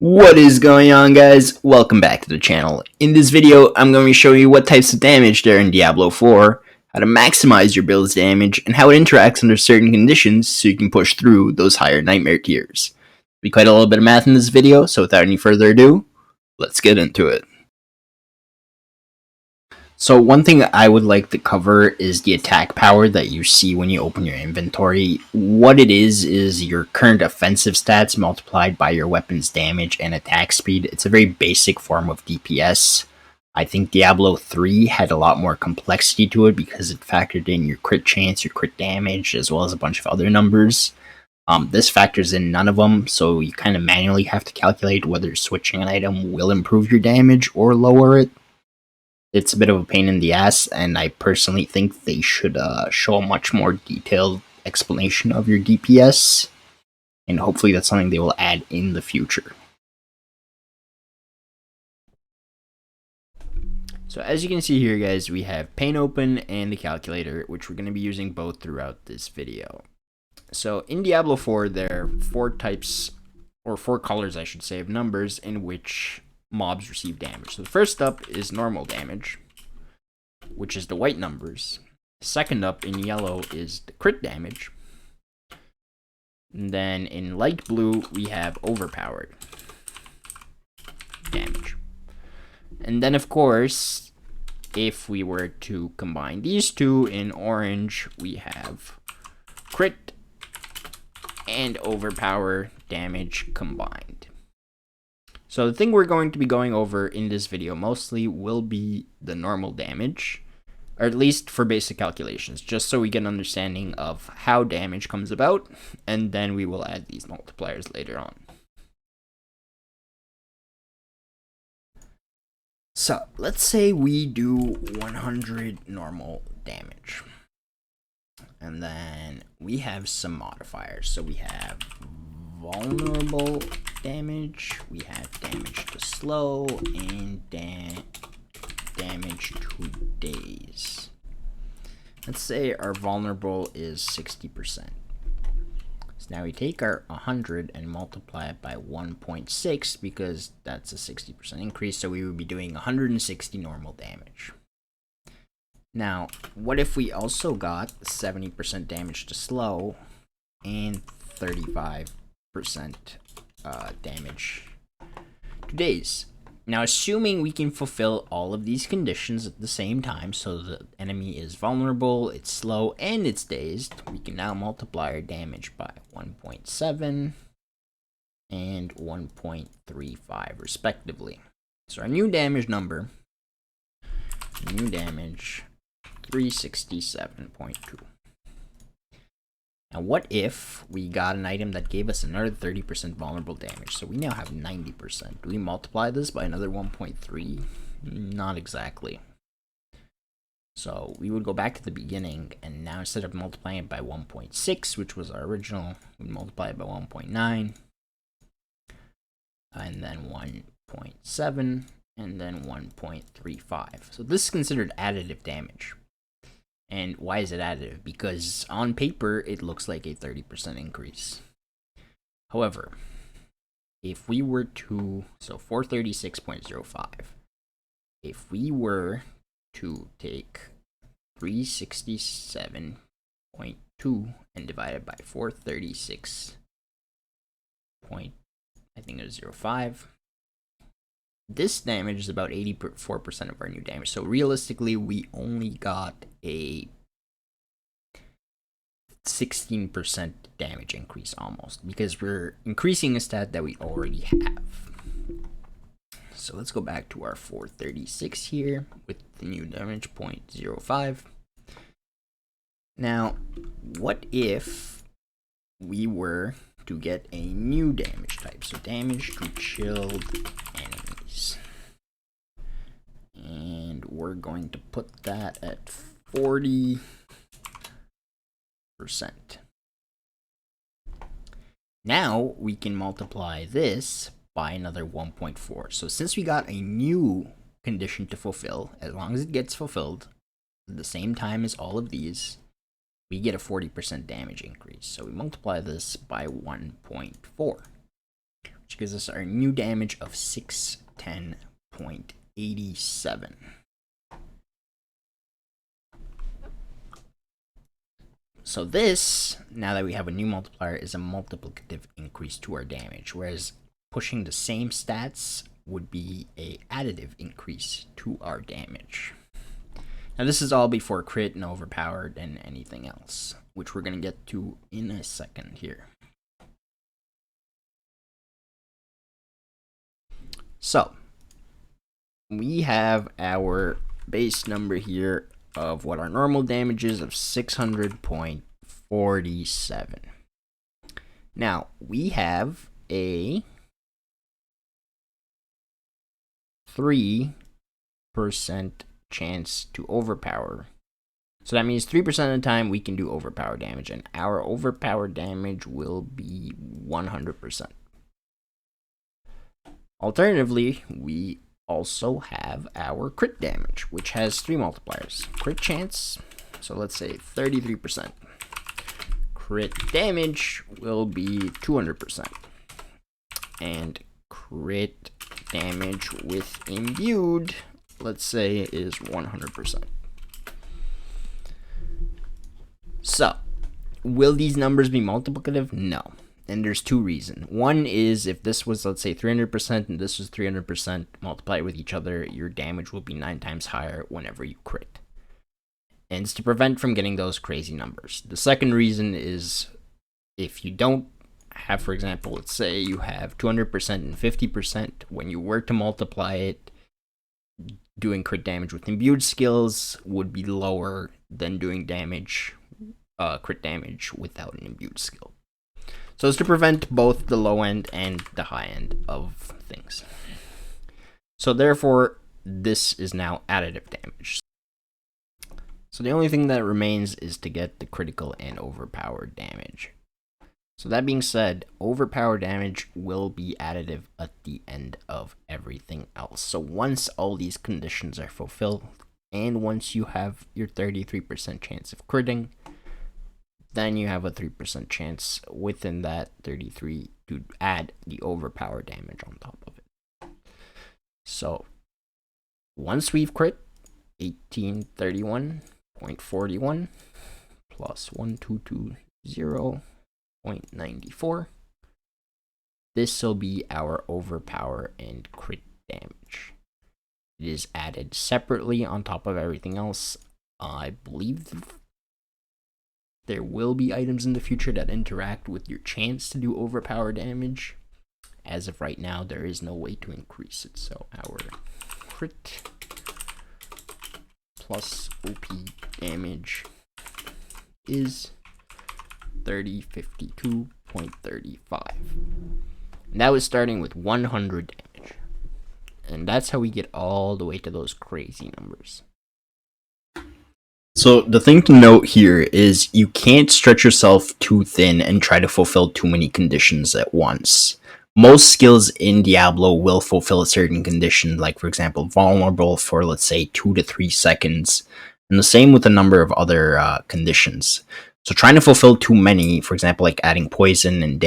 What is going on, guys? Welcome back to the channel. In this video, I'm going to be showing you what types of damage there are in Diablo 4, how to maximize your build's damage, and how it interacts under certain conditions so you can push through those higher nightmare tiers. There'll be quite a little bit of math in this video, so without any further ado, let's get into it. So one thing I would like to cover is the attack power that you see when you open your inventory. What it is your current offensive stats multiplied by your weapon's damage and attack speed. It's a very basic form of DPS. I think Diablo 3 had a lot more complexity to it because it factored in your crit chance, your crit damage, as well as a bunch of other numbers. This factors in none of them, so you kind of manually have to calculate whether switching an item will improve your damage or lower it. It's a bit of a pain in the ass, and I personally think they should show a much more detailed explanation of your DPS, and hopefully that's something they will add in the future. So as you can see here, guys, we have Paint Open and the calculator, which we're going to be using both throughout this video. So in Diablo 4, there are four types, or four colors I should say, of numbers in which mobs receive damage. So the first up is normal damage, which is the white numbers. Second up in yellow is the crit damage. And then in light blue, we have overpowered damage. And then, of course, if we were to combine these two, in orange, we have crit and overpower damage combined. So the thing we're going to be going over in this video mostly will be the normal damage, or at least for basic calculations, just so we get an understanding of how damage comes about, and then we will add these multipliers later on. So let's say we do 100 normal damage, and then we have some modifiers. So we have vulnerable damage, we have damage to slow, and damage to daze. Let's say our vulnerable is 60%. So now we take our 100 and multiply it by 1.6 because that's a 60% increase, so we would be doing 160 normal damage. Now, what if we also got 70% damage to slow and 35% damage to daze? Now, assuming we can fulfill all of these conditions at the same time, so the enemy is vulnerable, it's slow, and it's dazed, we can now multiply our damage by 1.7 and 1.35 respectively. So our new damage number, 367.2. Now, what if we got an item that gave us another 30% vulnerable damage? So we now have 90%. Do we multiply this by another 1.3? Not exactly. So we would go back to the beginning, and now instead of multiplying it by 1.6, which was our original, we multiply it by 1.9, and then 1.7, and then 1.35. So this is considered additive damage. And why is it additive? Because on paper, it looks like a 30% increase. However, if we were to, so 436.05, if we were to take 367.2 and divide it by 436 point, I think it was 05, this damage is about 84% of our new damage. So realistically, we only got a 16% damage increase almost, because we're increasing a stat that we already have. So let's go back to our 436 here with the new damage 0.05. Now, what if we were to get a new damage type? So damage to chilled enemies. And we're going to put that at 40%. Now we can multiply this by another 1.4. So since we got a new condition to fulfill, as long as it gets fulfilled at the same time as all of these, we get a 40% damage increase. So we multiply this by 1.4. which gives us our new damage of 610.87. So this, now that we have a new multiplier, is a multiplicative increase to our damage, whereas pushing the same stats would be a additive increase to our damage. Now this is all before crit and overpowered and anything else, which we're going to get to in a second here. So we have our base number here of what our normal damage is of 600.47. Now we have a 3% chance to overpower. So that means 3% of the time we can do overpower damage, and our overpower damage will be 100%. Alternatively, we also have our crit damage, which has 3 multipliers. Crit chance, so let's say 33%. Crit damage will be 200%. And crit damage with imbued, let's say, is 100%. So, will these numbers be multiplicative? No. And there's 2 reasons. One is if this was, let's say, 300% and this was 300, multiply it with each other, your damage will be 9 times higher whenever you crit. And it's to prevent from getting those crazy numbers. The second reason is if you don't have, for example, let's say you have 200% and 50%, when you were to multiply it, doing crit damage with imbued skills would be lower than doing crit damage without an imbued skill. So it's to prevent both the low end and the high end of things. So therefore, this is now additive damage. So the only thing that remains is to get the critical and overpowered damage. So that being said, overpower damage will be additive at the end of everything else. So once all these conditions are fulfilled, and once you have your 33% chance of critting, then you have a 3% chance within that 33 to add the overpower damage on top of it. So once we've crit, 1831.41 plus 1220.94, this will be our overpower and crit damage. It is added separately on top of everything else. I believe there will be items in the future that interact with your chance to do overpower damage. As of right now, there is no way to increase it. So our crit plus OP damage is 3052.35. And that was starting with 100 damage. And that's how we get all the way to those crazy numbers. So the thing to note here is you can't stretch yourself too thin and try to fulfill too many conditions at once. Most skills in Diablo will fulfill a certain condition, like for example, vulnerable for let's say 2 to 3 seconds, and the same with a number of other conditions. So trying to fulfill too many, for example, like adding poison and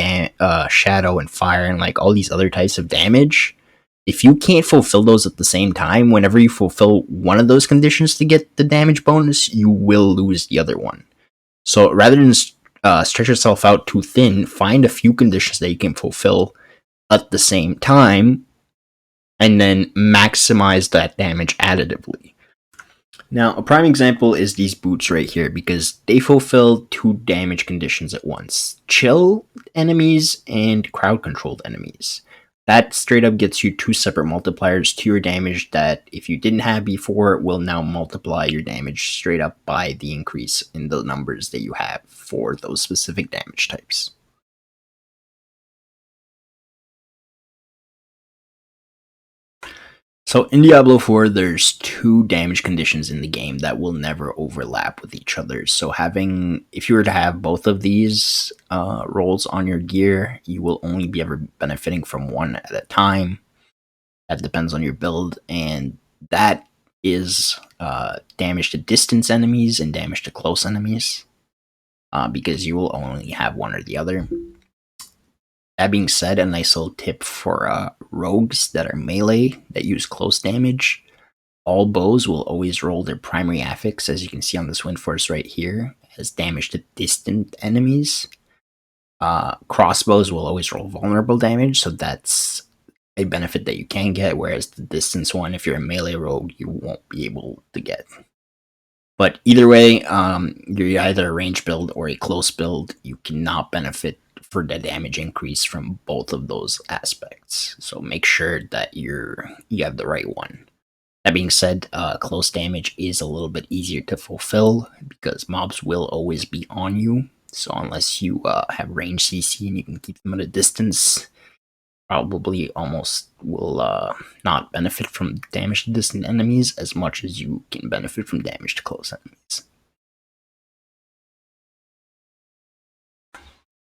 shadow and fire and like all these other types of damage, if you can't fulfill those at the same time, whenever you fulfill one of those conditions to get the damage bonus, you will lose the other one. So rather than stretch yourself out too thin, find a few conditions that you can fulfill at the same time, and then maximize that damage additively. Now, a prime example is these boots right here, because they fulfill 2 damage conditions at once. Chill enemies and crowd-controlled enemies. That straight up gets you 2 separate multipliers to your damage that, if you didn't have before, will now multiply your damage straight up by the increase in the numbers that you have for those specific damage types. So in Diablo 4, there's 2 damage conditions in the game that will never overlap with each other. So if you were to have both of these rolls on your gear, you will only be ever benefiting from one at a time. That depends on your build, and that is damage to distance enemies and damage to close enemies, because you will only have one or the other. That being said, a nice little tip for rogues that are melee that use close damage. All bows will always roll their primary affix, as you can see on this Windforce right here, as damage to distant enemies. Crossbows will always roll vulnerable damage, so that's a benefit that you can get, whereas the distance one, if you're a melee rogue, you won't be able to get. But either way, you're either a range build or a close build, you cannot benefit for the damage increase from both of those aspects. So make sure that you have the right one. That being said, close damage is a little bit easier to fulfill because mobs will always be on you. So unless you have range CC and you can keep them at a distance, probably almost will not benefit from damage to distant enemies as much as you can benefit from damage to close enemies.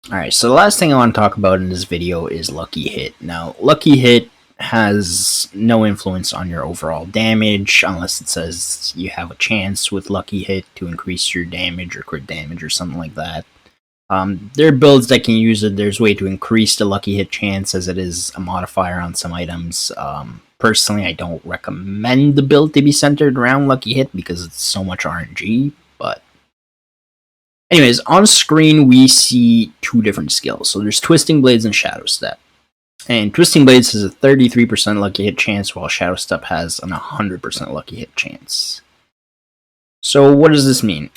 Alright, so the last thing I want to talk about in this video is Lucky Hit. Now, Lucky Hit has no influence on your overall damage unless it says you have a chance with Lucky Hit to increase your damage or crit damage or something like that. There are builds that can use it. There's a way to increase the Lucky Hit chance as it is a modifier on some items. Personally, I don't recommend the build to be centered around Lucky Hit because it's so much RNG, but anyways, on screen we see two different skills. So there's Twisting Blades and Shadow Step. And Twisting Blades has a 33% lucky hit chance, while Shadow Step has an 100% lucky hit chance. So what does this mean?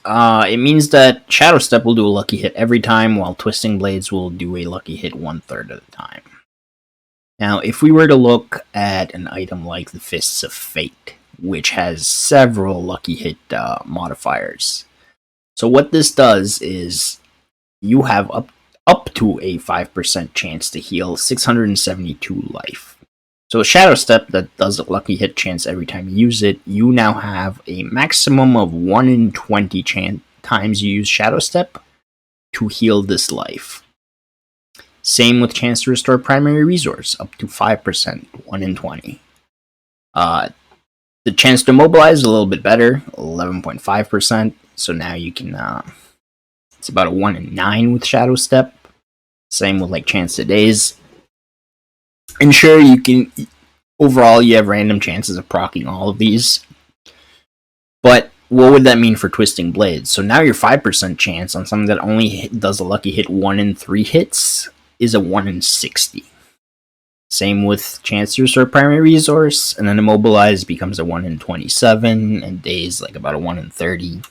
It means that Shadow Step will do a lucky hit every time, while Twisting Blades will do a lucky hit 1/3 of the time. Now, if we were to look at an item like the Fists of Fate, which has several lucky hit modifiers. So what this does is you have up to a 5% chance to heal 672 life. So a Shadow Step that does a lucky hit chance every time you use it, you now have a maximum of 1 in 20 times you use Shadow Step to heal this life. Same with chance to restore primary resource, up to 5%, 1 in 20. The chance to mobilize is a little bit better, 11.5%. So now you can, it's about a 1 in 9 with Shadow Step. Same with like chance to daze. And sure, you can, overall you have random chances of proccing all of these. But what would that mean for Twisting Blades? So now your 5% chance on something that only does a lucky hit 1 in 3 hits is a 1 in 60. Same with chance to restore primary resource, and then immobilize becomes a 1 in 27, and daze like about a 1 in 30.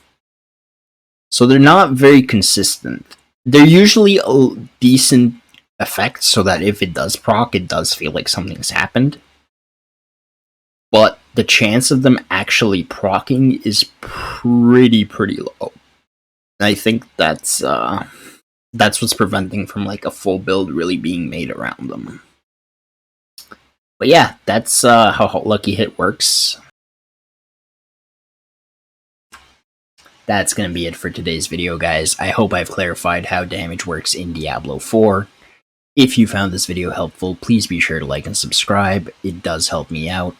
So they're not very consistent. They're usually a decent effect so that if it does proc, it does feel like something's happened. But the chance of them actually proccing is pretty low. And I think that's what's preventing from like a full build really being made around them. But yeah, that's how Lucky Hit works. That's going to be it for today's video, guys. I hope I've clarified how damage works in Diablo 4. If you found this video helpful, please be sure to like and subscribe. It does help me out.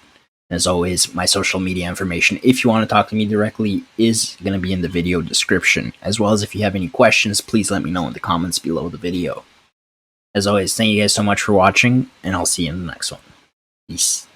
As always, my social media information, if you want to talk to me directly, is going to be in the video description. As well as if you have any questions, please let me know in the comments below the video. As always, thank you guys so much for watching, and I'll see you in the next one. Peace.